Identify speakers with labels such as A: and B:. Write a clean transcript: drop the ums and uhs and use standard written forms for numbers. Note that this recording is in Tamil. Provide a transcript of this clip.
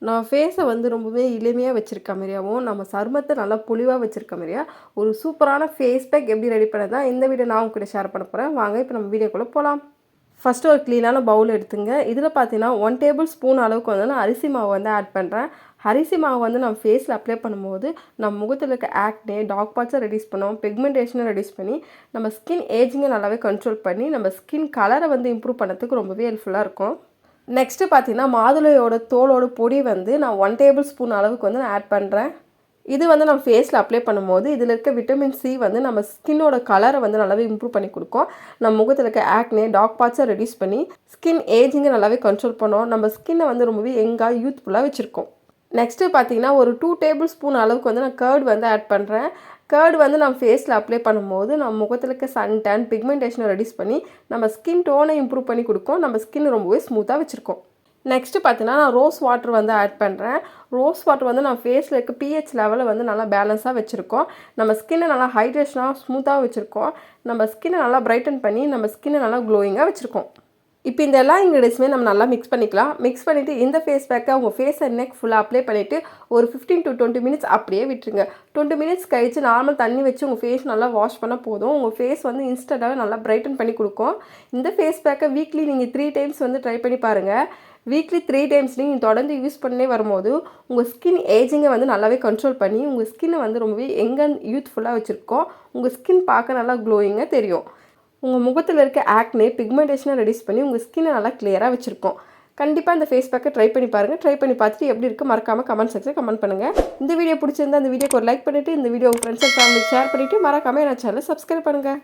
A: நான் ஃபேஸை வந்து ரொம்பவே எளிமையா வச்சிருக்க மாரியாவும், நம்ம சருமத்த நல்லா பொலிவா வச்சிருக்க மாரியா, ஒரு சூப்பரான ஃபேஸ் பேக் எப்படி ரெடி பண்ணது தான் இந்த வீடியோ நான் உங்ககிட்ட ஷேர் பண்ண போறேன். வாங்க இப்போ நம்ம வீடியோக்குள்ள போலாம். ஃபர்ஸ்ட்டு ஒரு க்ளீனான பவுல் எடுத்துங்க. இதில பார்த்தீங்கன்னா 1 டேபிள் ஸ்பூன் அளவுக்கு வந்து நான் அரிசி மாவு வந்து ஆட் பண்ணுறேன். அரிசி மாவு வந்து நம்ம ஃபேஸில் அப்ளை பண்ணும்போது, நம்ம முகத்தில இருக்க ஆக்னே, டார்க் ஸ்பாட்ஸை ரெடியூஸ் பண்ணும், பிக்மெண்டேஷனை ரெடியூஸ் பண்ணி, நம்ம ஸ்கின் ஏஜிங்கை நல்லாவே கண்ட்ரோல் பண்ணி, நம்ம ஸ்கின் கலரை வந்து இம்ப்ரூவ் பண்ணதுக்கு ரொம்பவே ஹெல்ப்ஃபுல்லாக இருக்கும். நெக்ஸ்ட்டு பார்த்தீங்கன்னா, மாதுளையோட தோலோட பொடி வந்து நான் 1 டேபிள் ஸ்பூன் அளவுக்கு வந்து நான் ஆட் பண்ணுறேன். இது வந்து நம்ம ஃபேஸில் அப்ளை பண்ணும்போது, இதில இருக்க விட்டமின் சி வந்து நம்ம ஸ்கின்னோட கலரை வந்து நல்லாவே இம்ப்ரூவ் பண்ணி கொடுக்கும். நம்ம முகத்தில் இருக்க ஆக்னே, டார்க் ஸ்பாட்ஸை ரெடியூஸ் பண்ணி, ஸ்கின் ஏஜிங்கை நல்லாவே கண்ட்ரோல் பண்ணும். நம்ம ஸ்கின்னை வந்து ரொம்பவே யங்கா, யூத்ஃபுல்லாக வச்சுருக்கோம். நெக்ஸ்ட்டு பார்த்தீங்கன்னா, ஒரு 2 டேபிள் ஸ்பூன் அளவுக்கு வந்து நான் கர்ட் வந்து ஆட் பண்ணுறேன். கர்ட் வந்து நம்ம ஃபேஸில் அப்ளை பண்ணும்போது, நம்ம முகத்தில் இருக்க சன் டேன், பிக்மெண்டேஷனை ரெடியூஸ் பண்ணி, நம்ம ஸ்கின் டோனை இம்ப்ரூவ் பண்ணி கொடுக்கும். நம்ம ஸ்கின் ரொம்பவே ஸ்மூத்தாக வச்சுருக்கோம். நெக்ஸ்ட்டு பார்த்தீங்கன்னா, நான் ரோஸ் வாட்டர் வந்து ஆட் பண்ணுறேன். ரோஸ் வாட்டர் வந்து நம்ம ஃபேஸில் இருக்க பிஹெச் லெவலை வந்து நல்லா பேலன்ஸாக வச்சுருக்கோம். நம்ம ஸ்கின்னை நல்லா ஹைட்ரேஷனாக, ஸ்மூத்தாக வச்சுருக்கோம். நம்ம ஸ்கின்னை நல்லா பிரைட்டன் பண்ணி, நம்ம ஸ்கின்னை நல்லா க்ளோயிங்காக வச்சுருக்கோம். இப்போ இந்த எல்லா இன்க்ரீடியன்ஸுமே நம்ம நல்லா மிக்ஸ் பண்ணிக்கலாம். மிக்ஸ் பண்ணிவிட்டு இந்த ஃபேஸ் பேக்கை உங்கள் ஃபேஸ் அண்ட் நெக் ஃபுல்லாக அப்ளை பண்ணிவிட்டு ஒரு 15 to 20 மினிட்ஸ் அப்படியே விட்டுருங்க. 20 மினிட்ஸ் கழித்து நார்மல் தண்ணி வச்சு உங்கள் ஃபேஸ் நல்லா வாஷ் பண்ணால் போதும். உங்கள் ஃபேஸ் வந்து இன்ஸ்டண்ட்டாகவே நல்லா பிரைட்டன் பண்ணி கொடுக்கும். இந்த ஃபேஸ் பேக்கை வீக்லி நீங்கள் 3 டைம்ஸ் வந்து ட்ரை பண்ணி பாருங்கள். வீக்லி 3 டைம்ஸ் நீங்கள் தொடர்ந்து யூஸ் பண்ணே வரும்போது உங்கள் ஸ்கின் ஏஜிங்கை வந்து நல்லாவே கண்ட்ரோல் பண்ணி உங்கள் ஸ்கின்னை வந்து ரொம்பவே யங் அண்ட் யூத்ஃபுல்லாக வச்சுருக்கோம். உங்கள் ஸ்கின் பார்க்க நல்லா க்ளோயிங்காக தெரியும். உங்கள் முகத்தில் இருக்க ஆக்னே, பிக்மெண்டேஷனை ரெடியூஸ் பண்ணி உங்கள் ஸ்கின்னை நல்லா கிளியராக வச்சுருக்கோம். கண்டிப்பாக இந்த ஃபேஸ் பேக்கை ட்ரை பண்ணி பாருங்கள். ட்ரை பண்ணி பார்த்துட்டு எப்படி இருக்குது மறக்காமல் கமெண்ட் செக்ஷனில் கமெண்ட் பண்ணுங்கள். இந்த வீடியோ பிடிச்சிருந்தா இந்த வீடியோக்கு ஒரு லைக் பண்ணிவிட்டு, இந்த வீடியோ உங்கள் ஃப்ரெண்ட்ஸ் அண்ட் ஃபேமிலிக்கு ஷேர் பண்ணிவிட்டு, மறக்காமல் என் சேனலை சப்ஸ்கிரைப் பண்ணுங்கள்.